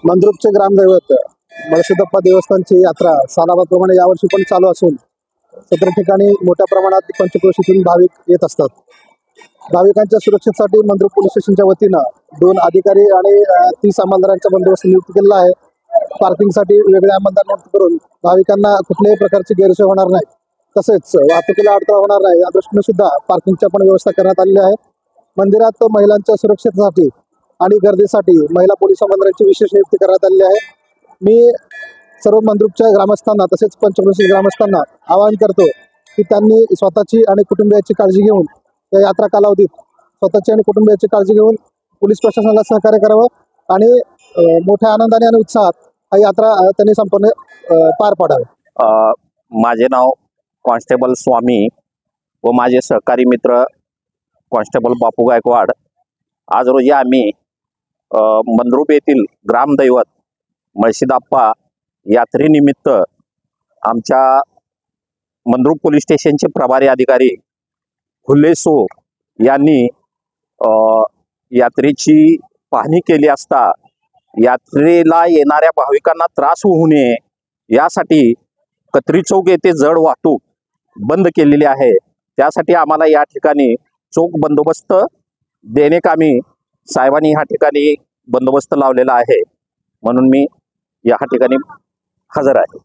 मंद्रुपचे ग्रामदैवत मळशीदप्पा देवस्थानची यात्रा सालाबादप्रमाणे यावर्षी पण चालू असून 17 ठिकाणी मोठ्या प्रमाणात पंचक्रोशीतून भाविक येत असतात. भाविकांच्या सुरक्षेसाठी मंद्रुप पोलीस स्टेशनच्या वतीनं 2 अधिकारी आणि 30 अंमलदारांचा बंदोबस्त नियुक्त केलेला आहे. पार्किंगसाठी वेगळे अंमलदार नियुक्त करून भाविकांना कुठल्याही प्रकारची गैरसोय होणार नाही, तसेच वाहतुकीला अडथळा होणार नाही या दृष्टीने सुद्धा पार्किंगच्या पण व्यवस्था करण्यात आलेली आहे. मंदिरात महिलांच्या सुरक्षेसाठी आणि गर्दीसाठी महिला पोलीस अंमलदारांची विशेष नियुक्ती करण्यात आलेली आहे. मी सर्व मंद्रुपच्या ग्रामस्थांना तसेच पंचक्रोशी ग्रामस्थांना आवाहन करतो की त्यांनी स्वतःची आणि कुटुंबियाची काळजी घेऊन या यात्रा कालावधीत स्वतःची आणि कुटुंबियाची काळजी घेऊन पोलीस प्रशासनाला सहकार्य करावं आणि मोठ्या आनंदाने आणि उत्साहात हा यात्रा त्यांनी संपूर्ण पार पाडावी. माझे नाव कॉन्स्टेबल स्वामी व माझे सहकारी मित्र कॉन्स्टेबल बापू गायकवाड. आज रोजी आम्ही मंद्रुप येथील ग्रामदैवत मळशीदप्पा यात्रेनिमित्त आमच्या मंद्रुप पोलीस स्टेशनचे प्रभारी अधिकारी हुल्लेसो यांनी यात्रेची पाहणी केली असता यात्रेला येणाऱ्या भाविकांना त्रास होऊ नये यासाठी कत्री चौक येथे जड वाहतूक बंद केलेली आहे. त्यासाठी आम्हाला या ठिकाणी चोख बंदोबस्त देणेकामी साहेबांनी ह्या ठिकाणी बंदोबस्त लावलेला आहे, म्हणून मी या ठिकाणी हजर आहे.